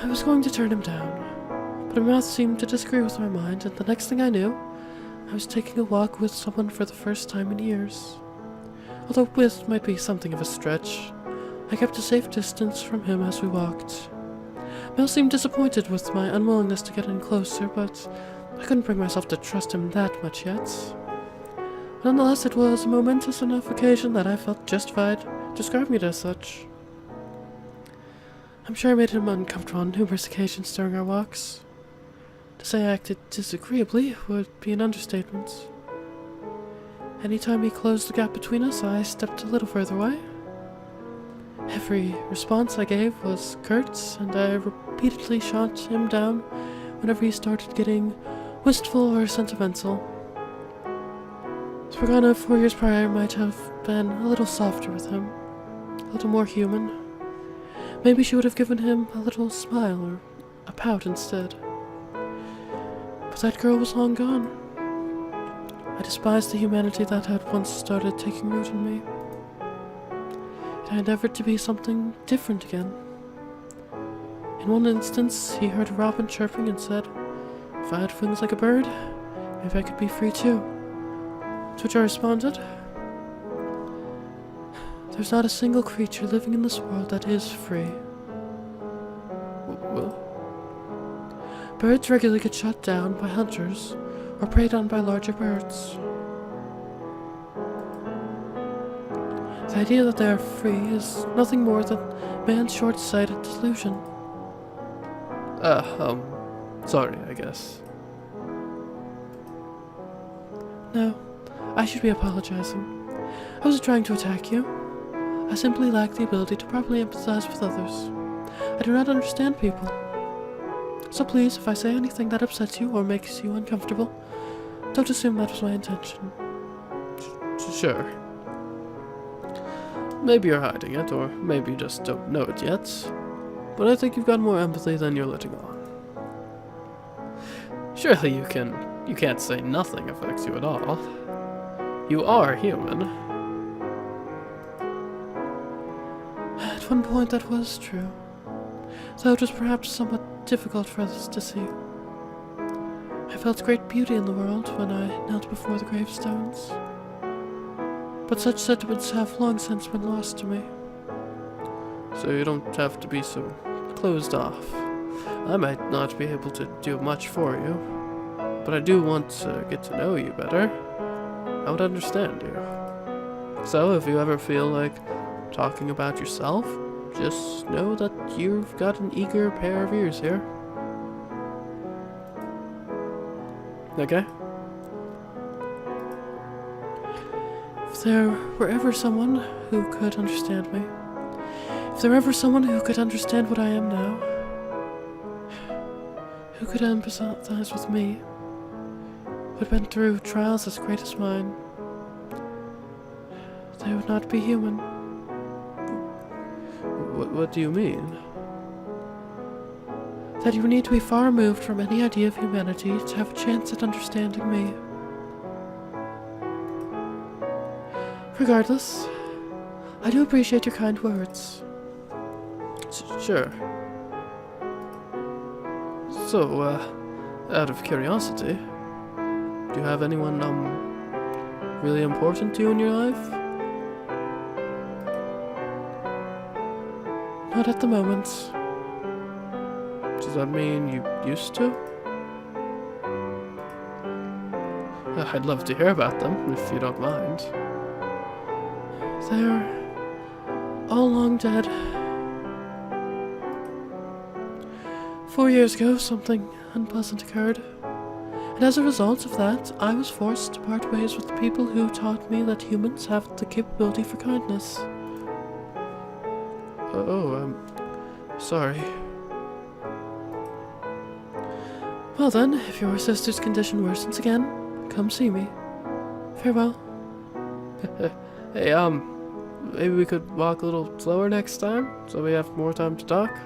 I was going to turn him down, but my mouth seemed to disagree with my mind, and the next thing I knew, I was taking a walk with someone for the first time in years. Although with might be something of a stretch, I kept a safe distance from him as we walked. Mel seemed disappointed with my unwillingness to get in closer, but I couldn't bring myself to trust him that much yet. Nonetheless, it was a momentous enough occasion that I felt justified describing it as such. I'm sure I made him uncomfortable on numerous occasions during our walks. To say I acted disagreeably would be an understatement. Anytime he closed the gap between us, I stepped a little further away. Every response I gave was curt, and I repeatedly shot him down whenever he started getting wistful or sentimental. Morgana 4 years prior might have been a little softer with him, a little more human. Maybe she would have given him a little smile or a pout instead. But that girl was long gone. I despised the humanity that had once started taking root in me. I endeavored to be something different again. In one instance, he heard a robin chirping and said, "If I had wings like a bird, maybe I could be free too." To which I responded, "There's not a single creature living in this world that is free." Well, birds regularly get shot down by hunters or preyed on by larger birds. The idea that they are free is nothing more than man's short-sighted delusion. Sorry, I guess. No, I should be apologizing. I wasn't trying to attack you. I simply lack the ability to properly empathize with others. I do not understand people. So please, if I say anything that upsets you or makes you uncomfortable, don't assume that was my intention. Sure. Maybe you're hiding it, or maybe you just don't know it yet. But I think you've got more empathy than you're letting on. Surely you can't say nothing affects you at all. You are human. At one point that was true, though it was perhaps somewhat difficult for others to see. I felt great beauty in the world when I knelt before the gravestones. But such sentiments have long since been lost to me. So you don't have to be so closed off. I might not be able to do much for you, but I do want to get to know you better. I would understand you. So if you ever feel like talking about yourself, just know that you've got an eager pair of ears here. Okay? If there were ever someone who could understand me, if there were ever someone who could understand what I am now, who could empathize with me, who had been through trials as great as mine, they would not be human. What do you mean? That you would need to be far removed from any idea of humanity to have a chance at understanding me. Regardless, I do appreciate your kind words. Sure. So, out of curiosity, do you have anyone, really important to you in your life? Not at the moment. Does that mean you used to? I'd love to hear about them, if you don't mind. They're all long dead. 4 years ago, something unpleasant occurred, and as a result of that, I was forced to part ways with the people who taught me that humans have the capability for kindness. Oh, I'm sorry. Well then, if your sister's condition worsens again, come see me. Farewell. Hey, maybe we could walk a little slower next time, so we have more time to talk?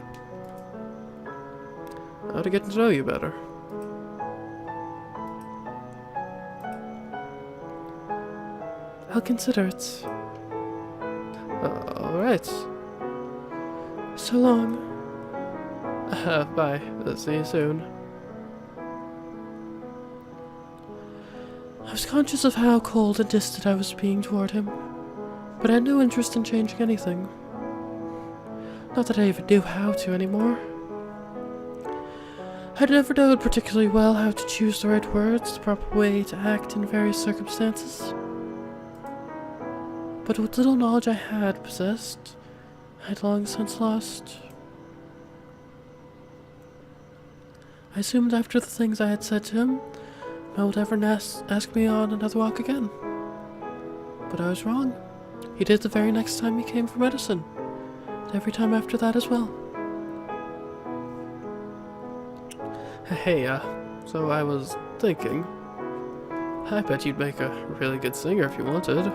How to get to know you better. I'll consider it. Alright. So long. Bye. See you soon. I was conscious of how cold and distant I was being toward him, but I had no interest in changing anything. Not that I even knew how to anymore. I'd never known particularly well how to choose the right words, the proper way to act in various circumstances. But what little knowledge I had possessed, I had long since lost. I assumed after the things I had said to him, no one would ever ask me on another walk again. But I was wrong. He did the very next time he came for medicine, and every time after that as well. Hey, so I was thinking, I bet you'd make a really good singer if you wanted.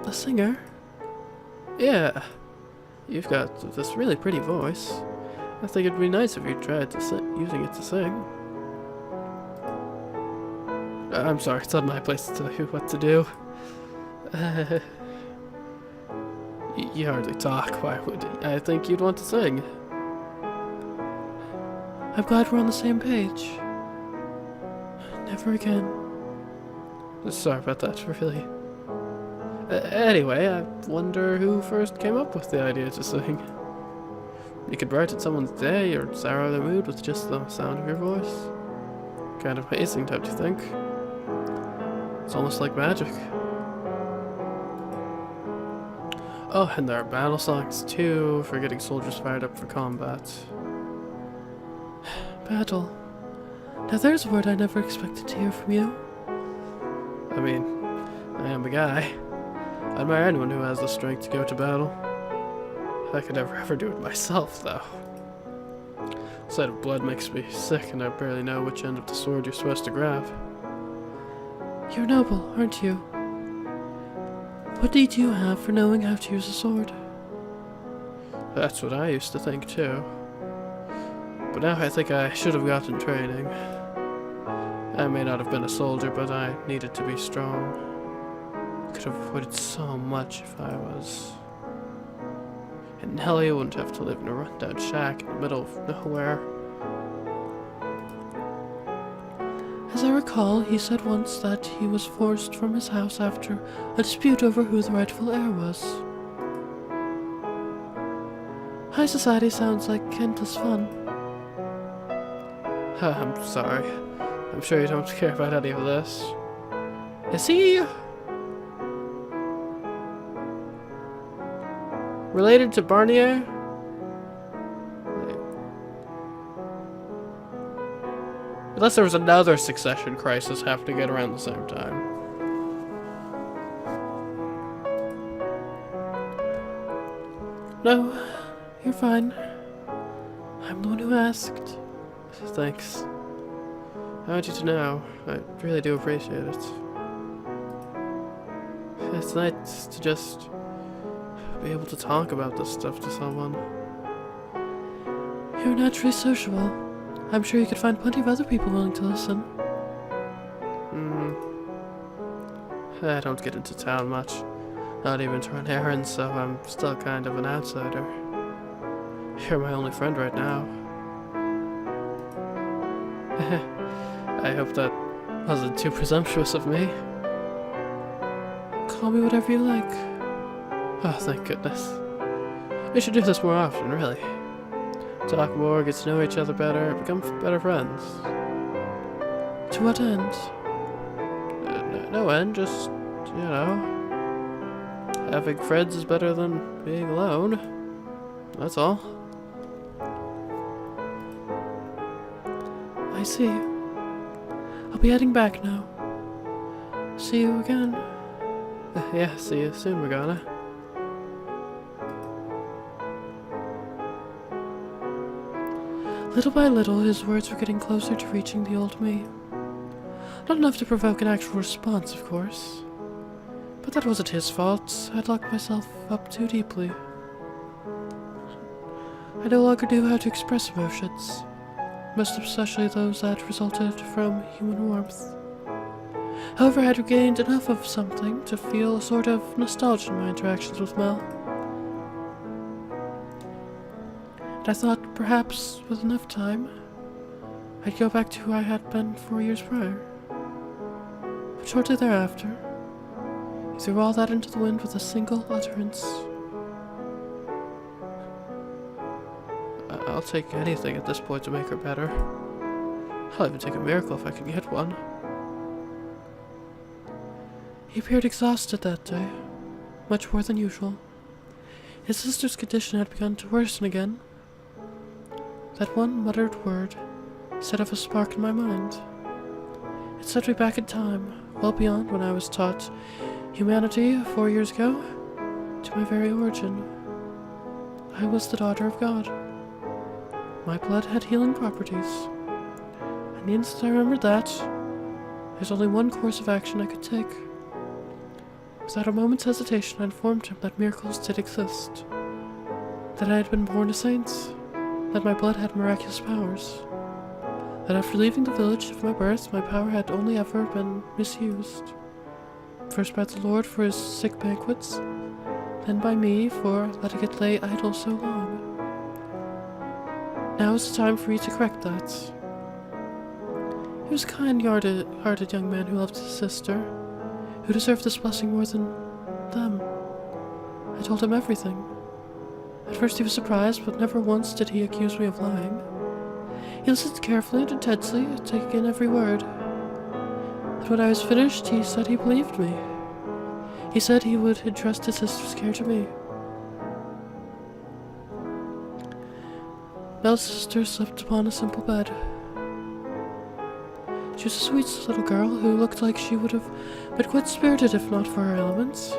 A singer? Yeah, you've got this really pretty voice. I think it'd be nice if you tried to using it to sing. I'm sorry, it's not my place to tell you what to do. You hardly talk, why would I think you'd want to sing? I'm glad we're on the same page. Never again. Sorry about that, really. Anyway, I wonder who first came up with the idea to sing. You could brighten someone's day or sour their mood with just the sound of your voice. Kind of amazing, don't you think? It's almost like magic. Oh, and there are battle songs too, for getting soldiers fired up for combat. Battle. Now there's a word I never expected to hear from you. I mean, I am a guy. I admire anyone who has the strength to go to battle. I could never ever do it myself, though. The sight of blood makes me sick, and I barely know which end of the sword you're supposed to grab. You're noble, aren't you? What need do you have for knowing how to use a sword? That's what I used to think, too. But now I think I should have gotten training. I may not have been a soldier, but I needed to be strong. I could have avoided so much if I was. And Nellie wouldn't have to live in a rundown shack in the middle of nowhere. As I recall, he said once that he was forced from his house after a dispute over who the rightful heir was. High society sounds like endless fun. I'm sorry. I'm sure you don't care about any of this. Is he related to Barnier? Unless there was another succession crisis happening at around the same time. No, you're fine. I'm the one who asked. Thanks. I want you to know, I really do appreciate it. It's nice to just be able to talk about this stuff to someone. You're naturally sociable. I'm sure you could find plenty of other people willing to listen. I don't get into town much. Not even to run errands, so I'm still kind of an outsider. You're my only friend right now. I hope that wasn't too presumptuous of me. Call me whatever you like. Oh, thank goodness. We should do this more often, really. Talk more, get to know each other better, become better friends. To what end? No end, just, you know, having friends is better than being alone. That's all. I see. I'll be heading back now. See you again. Yeah, see you soon, Morgana. Little by little, his words were getting closer to reaching the old me. Not enough to provoke an actual response, of course. But that wasn't his fault. I'd locked myself up too deeply. I no longer knew how to express emotions, most especially those that resulted from human warmth. However, I had regained enough of something to feel a sort of nostalgia in my interactions with Mel. and I thought perhaps with enough time, I'd go back to who I had been 4 years prior. But shortly thereafter, he threw all that into the wind with a single utterance. I'll take anything at this point to make her better. I'll even take a miracle if I can get one. He appeared exhausted that day, much more than usual. His sister's condition had begun to worsen again. That one muttered word set off a spark in my mind. It set me back in time, well beyond when I was taught humanity 4 years ago, to my very origin. I was the daughter of God. My blood had healing properties. And the instant I remembered that, there's only one course of action I could take. Without a moment's hesitation, I informed him that miracles did exist, that I had been born a saint, that my blood had miraculous powers, that after leaving the village of my birth, my power had only ever been misused. First by the Lord for his sick banquets, then by me for letting it lay idle so long. Now is the time for you to correct that. He was a kind-hearted young man who loved his sister, who deserved this blessing more than them. I told him everything. At first he was surprised, but never once did he accuse me of lying. He listened carefully and intensely, taking in every word. And when I was finished, he said he believed me. He said he would entrust his sister's care to me. Belle's sister slept upon a simple bed. She was a sweet little girl who looked like she would have been quite spirited if not for her ailments.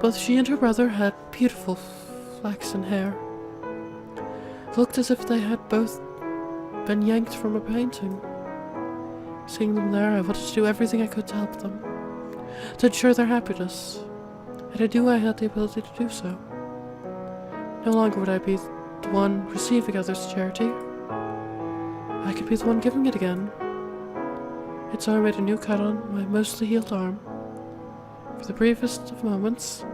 Both she and her brother had beautiful flaxen hair. It looked as if they had both been yanked from a painting. Seeing them there, I wanted to do everything I could to help them, to ensure their happiness, and I knew I had the ability to do so. No longer would I be the one receiving others' charity. I could be the one giving it again. And so I made a new cut on my mostly healed arm. For the briefest of moments,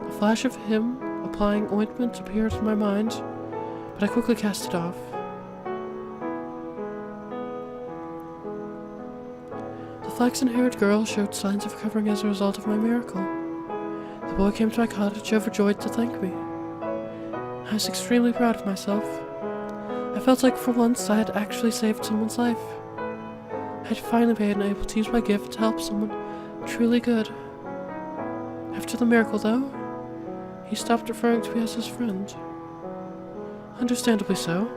a flash of him applying ointment appeared in my mind, but I quickly cast it off. The flaxen-haired girl showed signs of recovering as a result of my miracle. The boy came to my cottage overjoyed to thank me. I was extremely proud of myself. I felt like for once I had actually saved someone's life. I had finally been able to use my gift to help someone truly good. After the miracle, though, he stopped referring to me as his friend. Understandably so.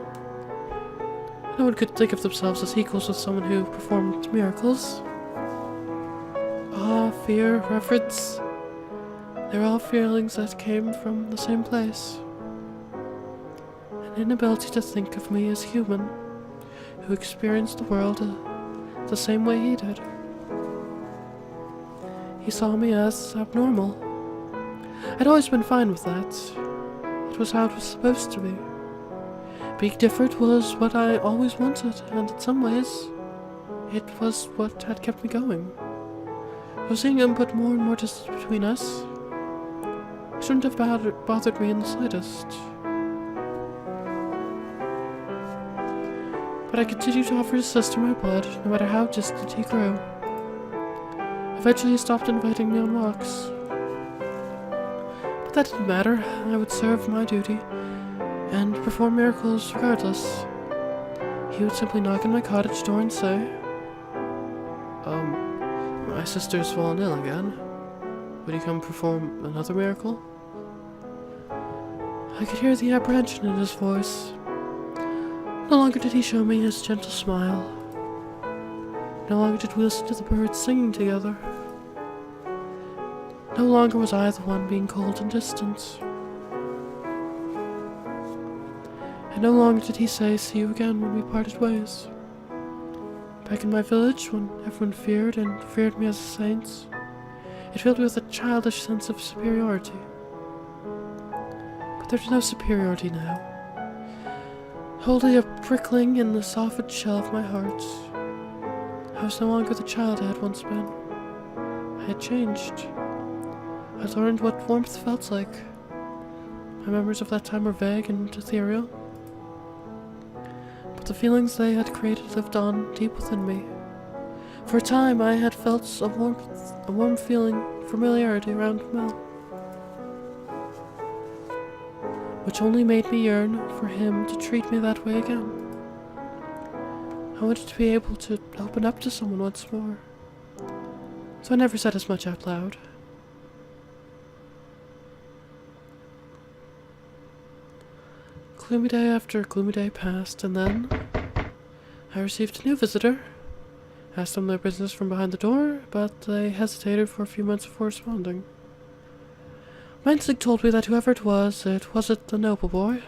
No one could think of themselves as equals with someone who performed miracles. Awe, fear, reverence, they're all feelings that came from the same place. An inability to think of me as human, who experienced the world the same way he did. He saw me as abnormal. I'd always been fine with that. It was how it was supposed to be. Being different was what I always wanted, and in some ways, it was what had kept me going. Though seeing him put more and more distance between us, it shouldn't have bothered me in the slightest. But I continued to offer his sister my blood, no matter how distant he grew. Eventually he stopped inviting me on walks. But that didn't matter. I would serve my duty and perform miracles regardless. He would simply knock on my cottage door and say, my sister's fallen ill again. Would you come perform another miracle? I could hear the apprehension in his voice. No longer did he show me his gentle smile. No longer did we listen to the birds singing together. No longer was I the one being cold and distant. And no longer did he say, "See you again," when we parted ways. Back in my village, when everyone feared and revered me as a saint, it filled me with a childish sense of superiority. But there's no superiority now. Wholly a prickling in the softened shell of my heart. I was no longer the child I had once been. I had changed. I learned what warmth felt like. My memories of that time were vague and ethereal, but the feelings they had created lived on deep within me. For a time, I had felt a warm feeling, familiarity around Mel, which only made me yearn for him to treat me that way again. I wanted to be able to open up to someone once more, so I never said as much out loud. Gloomy day after gloomy day passed, and then I received a new visitor. Asked them their business from behind the door, but they hesitated for a few months before responding. My instinct told me that whoever it wasn't the noble boy.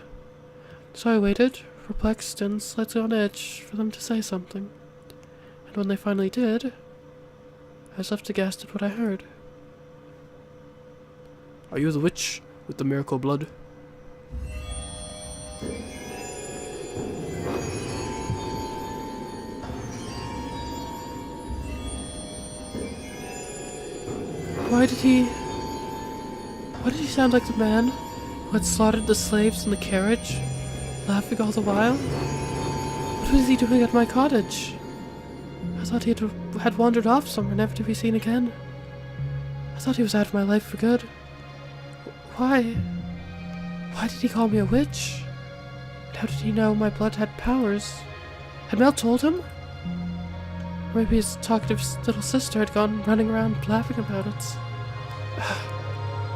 So I waited, perplexed and slightly on edge, for them to say something. And when they finally did, I was left aghast at what I heard. Are you the witch with the miracle blood? Why did he sound like the man who had slaughtered the slaves in the carriage, laughing all the while? What was he doing at my cottage? I thought he had wandered off somewhere, never to be seen again. I thought he was out of my life for good. Why? Why did he call me a witch? And how did he know my blood had powers? Had Mel told him? Or maybe his talkative little sister had gone running around laughing about it. I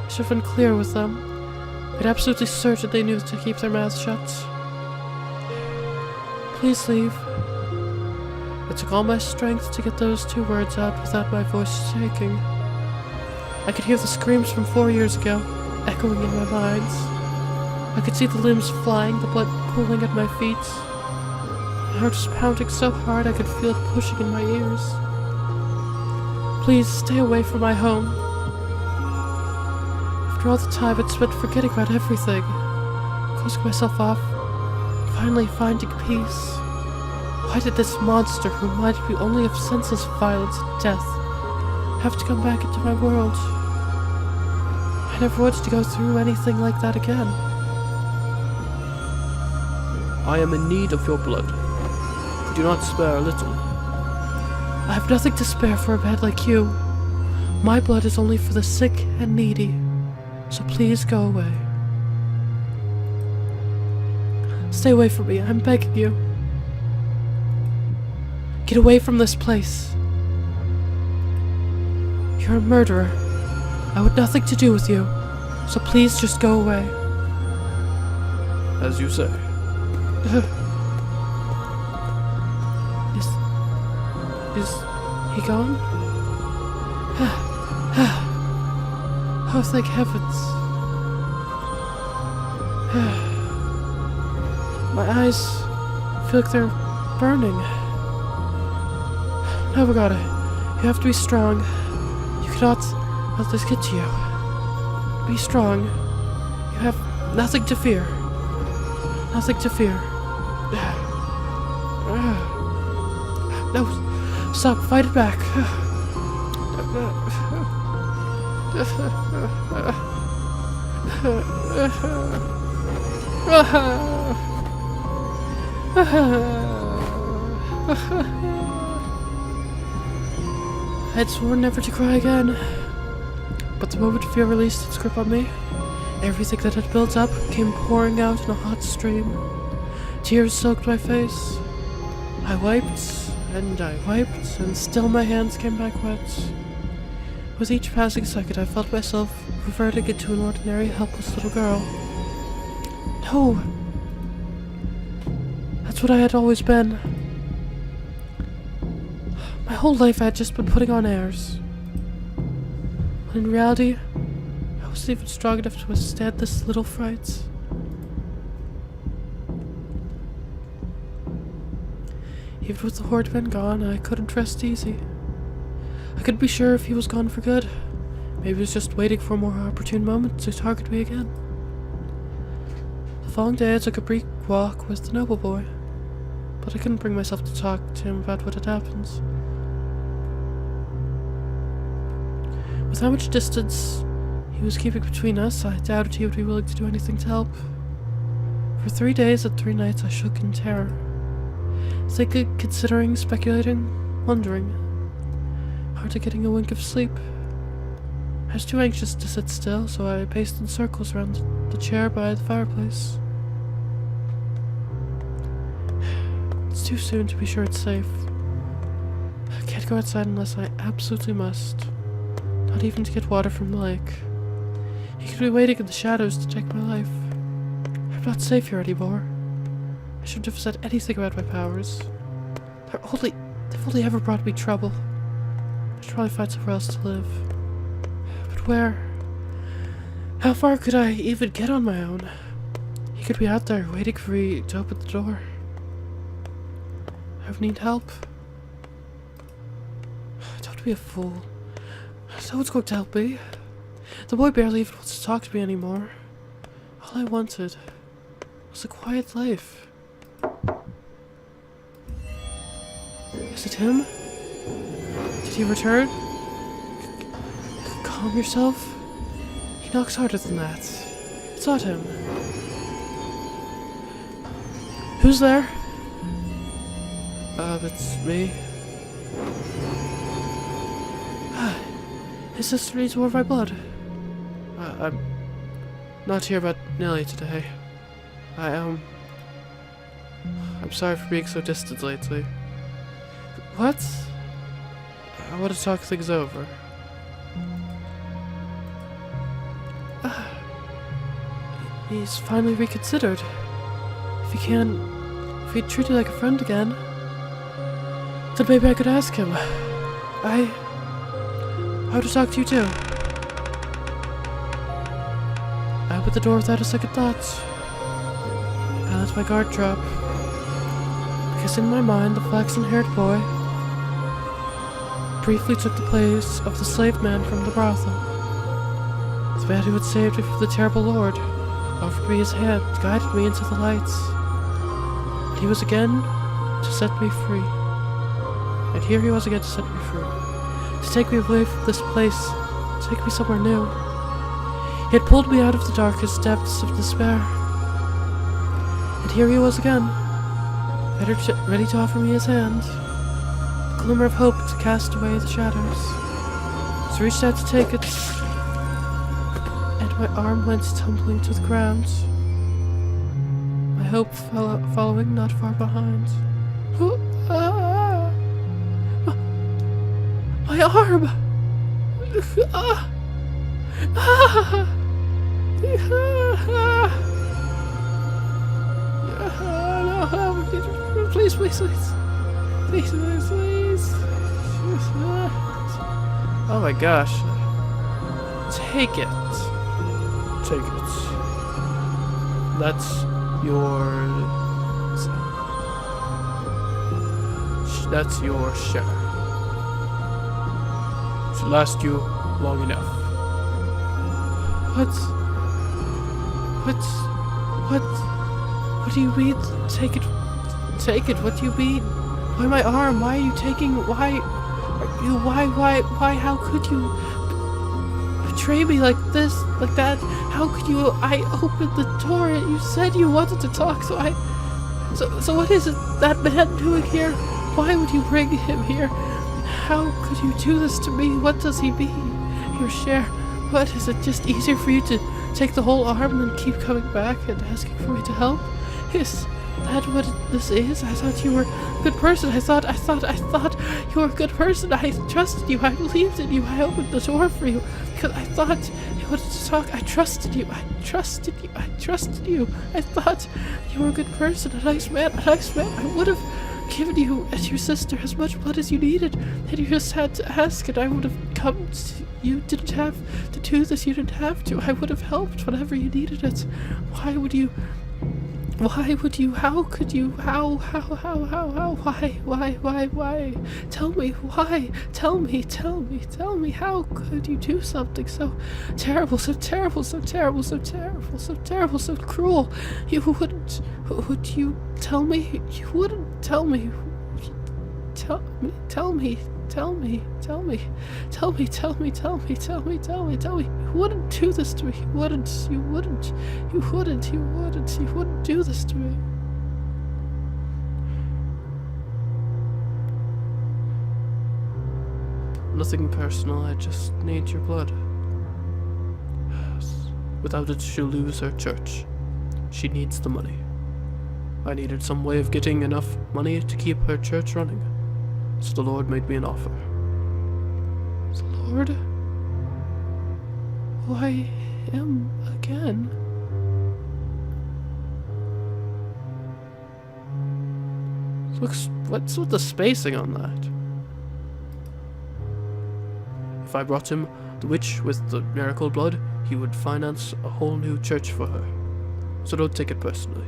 should have been clear with them. Made absolutely certain they knew to keep their mouths shut. Please leave. It took all my strength to get those 2 words out without my voice shaking. I could hear the screams from 4 years ago, echoing in my mind. I could see the limbs flying, the blood pooling at my feet. My heart was pounding so hard I could feel it pushing in my ears. Please stay away from my home. After all the time I'd spent forgetting about everything, closing myself off, finally finding peace. Why did this monster who reminded me only of senseless violence and death have to come back into my world? I never wanted to go through anything like that again. I am in need of your blood. Do not spare a little. I have nothing to spare for a man like you. My blood is only for the sick and needy, so please go away. Stay away from me, I'm begging you. Get away from this place. You're a murderer. I want nothing to do with you, so please just go away. As you say. Is he gone? Oh, thank heavens. My eyes feel like they're burning. No, Morgana, you have to be strong. You cannot let this get to you. Be strong. You have nothing to fear. Nothing to fear. No, stop, fight it back. I had sworn never to cry again, but the moment fear released its grip on me, everything that had built up came pouring out in a hot stream. Tears soaked my face. I wiped, and still my hands came back wet. With each passing second, I felt myself reverting into an ordinary, helpless little girl. No! That's what I had always been. My whole life I had just been putting on airs. When in reality, I wasn't even strong enough to withstand this little fright. Even with the horde men gone, I couldn't rest easy. I couldn't be sure if he was gone for good. Maybe he was just waiting for a more opportune moment to target me again. The following day I took a brief walk with the noble boy, but I couldn't bring myself to talk to him about what had happened. With how much distance he was keeping between us, I doubted he would be willing to do anything to help. For 3 days and 3 nights I shook in terror, thinking, considering, speculating, wondering, hardly getting a wink of sleep. I was too anxious to sit still, so I paced in circles around the chair by the fireplace. It's too soon to be sure it's safe. I can't go outside unless I absolutely must. Not even to get water from the lake. He could be waiting in the shadows to take my life. I'm not safe here anymore. I shouldn't have said anything about my powers. They've only ever brought me trouble. I should probably find somewhere else to live. But where? How far could I even get on my own? He could be out there waiting for me to open the door. I would need help. Don't be a fool. No one's going to help me. The boy barely even wants to talk to me anymore. All I wanted was a quiet life. Is it him? Did he return? Calm yourself. He knocks harder than that. It's not him. Who's there? It's me. His sister needs more of my blood. I'm not here about Nelly today. I'm sorry for being so distant lately. What? I want to talk things over. He's finally reconsidered. If he'd treat you like a friend again, then maybe I could ask him. I want to talk to you too. I opened the door without a second thought. I let my guard drop, because in my mind the flaxen-haired boy briefly took the place of the slave man from the brothel. The man who had saved me from the terrible lord offered me his hand, guided me into the lights. And he was again to set me free. And here he was again to set me free. To take me away from this place, to take me somewhere new. He had pulled me out of the darkest depths of despair. And here he was again, ready to offer me his hand. A glimmer of hope to cast away the shadows. So I reached out to take it, and my arm went tumbling to the ground. My hope following not far behind. My arm! No, please, please, please. Please, please, please. Oh my gosh. Take it. Take it. That's your share. Should last you long enough. What do you mean? Take it. Take it. What do you mean? Why my arm? Why are you taking? Why? How could you betray me like this, like that? How could you? I opened the door and you said you wanted to talk, so what is it that man doing here? Why would you bring him here? How could you do this to me? What does he mean? Your share. What, is it just easier for you to take the whole arm and keep coming back and asking for me to help? Is that what this is? I thought you were a good person. I thought you were a good person. I trusted you. I believed in you. I opened the door for you because I thought you wanted to talk. I trusted you. I trusted you. I trusted you. I thought you were a good person, a nice man. I would have given you and your sister as much blood as you needed, and you just had to ask, and I would have come to you. Didn't have to do this. You didn't have to. I would have helped whenever you needed it. Why would you? How could you? How? Why? Tell me, why? Tell me, how could you do something so terrible, so cruel? Would you tell me? You wouldn't tell me. Tell me. Tell me. Tell me. Tell me. Tell me. Tell me. Tell me. Tell me. Tell me. You wouldn't do this to me. You wouldn't. You wouldn't. You wouldn't. You wouldn't. You wouldn't do this to me. Nothing personal, I just need your blood. Without it, she'll lose her church. She needs the money. I needed some way of getting enough money to keep her church running. So the Lord made me an offer. The Lord? Why him again? What's with the spacing on that? If I brought him the witch with the miracle blood, he would finance a whole new church for her. So don't take it personally.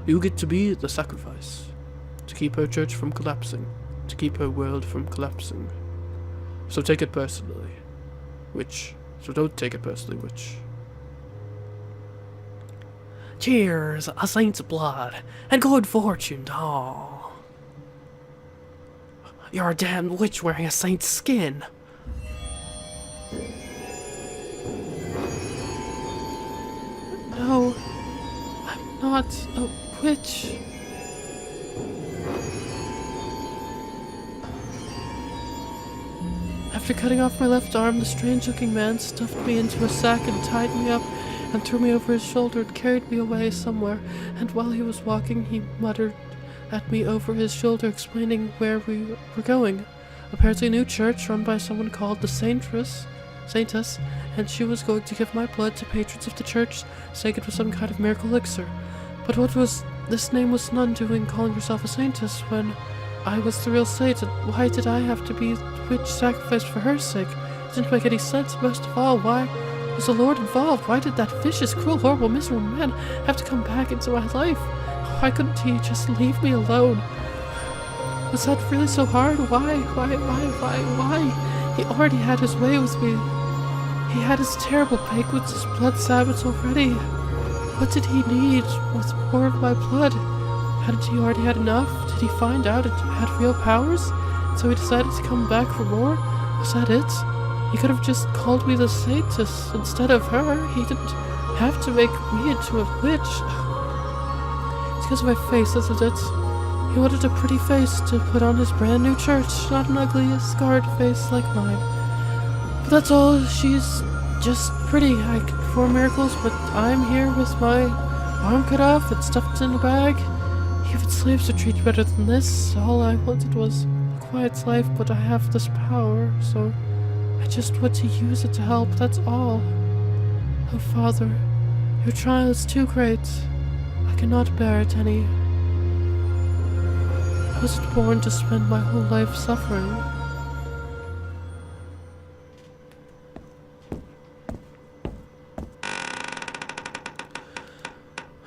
You get to be the sacrifice. To keep her church from collapsing. To keep her world from collapsing. So take it personally. Witch. So don't take it personally, witch. Cheers, a saint's blood, and good fortune to all. You're a damned witch wearing a saint's skin. No, I'm not a witch. After cutting off my left arm, the strange-looking man stuffed me into a sack and tied me up and threw me over his shoulder and carried me away somewhere, and while he was walking, he muttered at me over his shoulder, explaining where we were going. Apparently a new church run by someone called the Saintess, and she was going to give my blood to patrons of the church, saying it was some kind of miracle elixir. But what was this nameless nun doing calling herself a saintess when I was the real saint, and why did I have to be the witch sacrificed for her sake? It didn't make any sense. Most of all, why was the Lord involved? Why did that vicious, cruel, horrible, miserable man have to come back into my life? Why couldn't he just leave me alone? Was that really so hard? Why? He already had his way with me. He had his terrible banquets, his blood Sabbaths already. What did he need with more of my blood? Hadn't he already had enough? Did he find out it had real powers? So he decided to come back for more? Was that it? He could have just called me the Saintess instead of her. He didn't have to make me into a witch. It's because of my face, isn't it? He wanted a pretty face to put on his brand new church, not an ugly, scarred face like mine. But that's all. She's just pretty. I can perform miracles, but I'm here with my arm cut off and stuffed in a bag. Even slaves are treated better than this. All I wanted was a quiet life, but I have this power, so I just want to use it to help, that's all. Oh, Father, your trial is too great. I cannot bear it any. I wasn't born to spend my whole life suffering.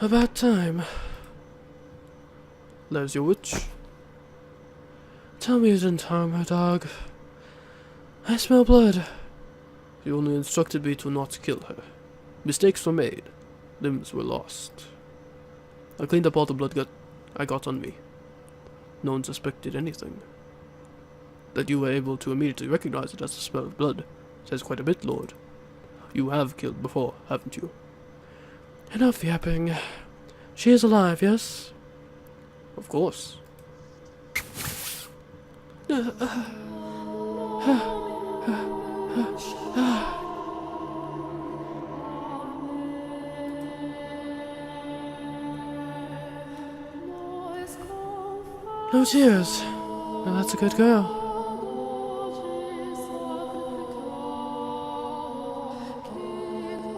About time. There's your witch. Tell me you didn't harm her, dog. I smell blood. You only instructed me to not kill her. Mistakes were made. Limbs were lost. I cleaned up all the blood I got on me. No one suspected anything. That you were able to immediately recognize it as the smell of blood says quite a bit, Lord. You have killed before, haven't you? Enough yapping. She is alive, yes? Of course. No tears. Now that's a good girl.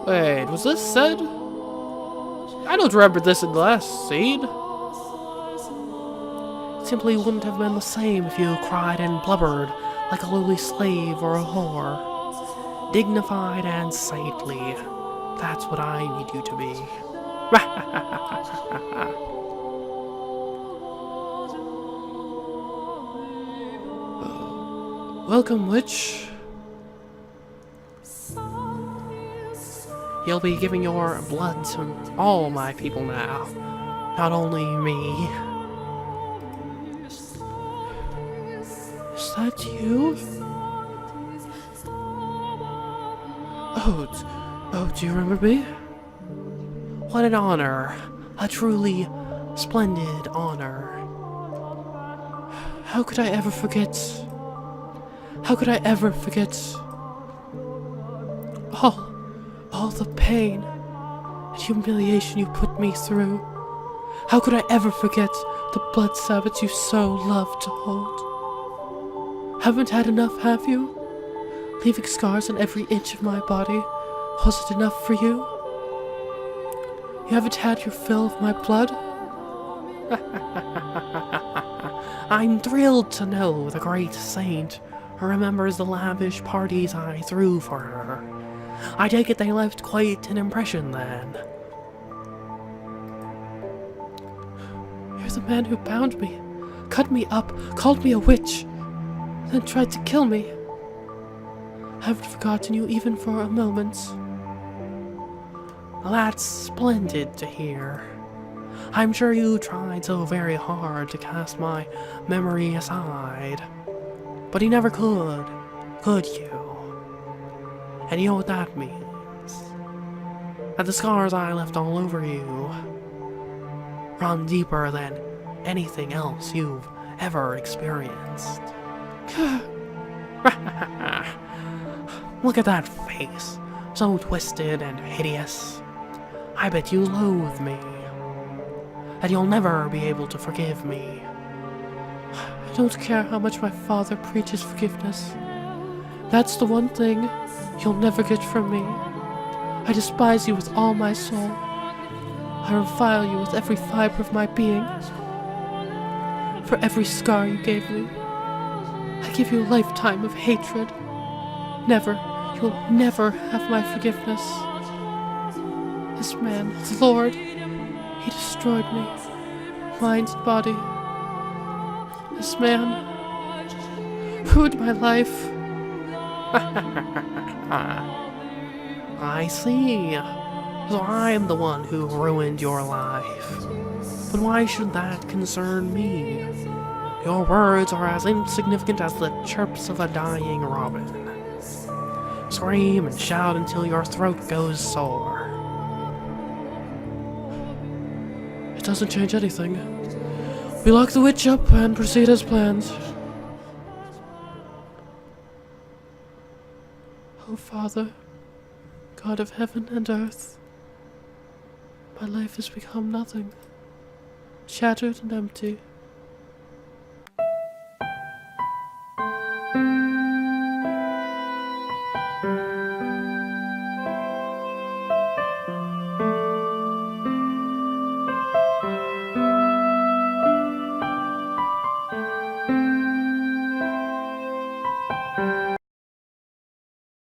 Wait, was this said? I don't remember this in the last scene. It simply wouldn't have been the same if you cried and blubbered like a lowly slave or a whore. Dignified and saintly. That's what I need you to be. Welcome, witch. You'll be giving your blood to all my people now. Not only me. Is that you? Oh, do you remember me? What an honor. A truly splendid honor. How could I ever forget? How could I ever forget? All the pain and humiliation you put me through. How could I ever forget the blood sabbats you so loved to hold? Haven't had enough, have you? Leaving scars on every inch of my body. Was it enough for you? You haven't had your fill of my blood? I'm thrilled to know the great saint remembers the lavish parties I threw for her. I take it they left quite an impression then. You're the man who bound me, cut me up, called me a witch, then tried to kill me. I haven't forgotten you even for a moment. That's splendid to hear. I'm sure you tried so very hard to cast my memory aside, but you never could you? And you know what that means? That the scars I left all over you run deeper than anything else you've ever experienced. Look at that face, so twisted and hideous. I bet you loathe me, and you'll never be able to forgive me. I don't care how much my father preaches forgiveness. That's the one thing you'll never get from me. I despise you with all my soul. I revile you with every fiber of my being. For every scar you gave me, I give you a lifetime of hatred. You'll never have my forgiveness. This man, the Lord, he destroyed me, mind and body. This man ruined my life. I see. So I'm the one who ruined your life. But why should that concern me? Your words are as insignificant as the chirps of a dying robin. Scream and shout until your throat goes sore. It doesn't change anything. We lock the witch up and proceed as planned. Oh, Father, God of heaven and earth, my life has become nothing, shattered and empty.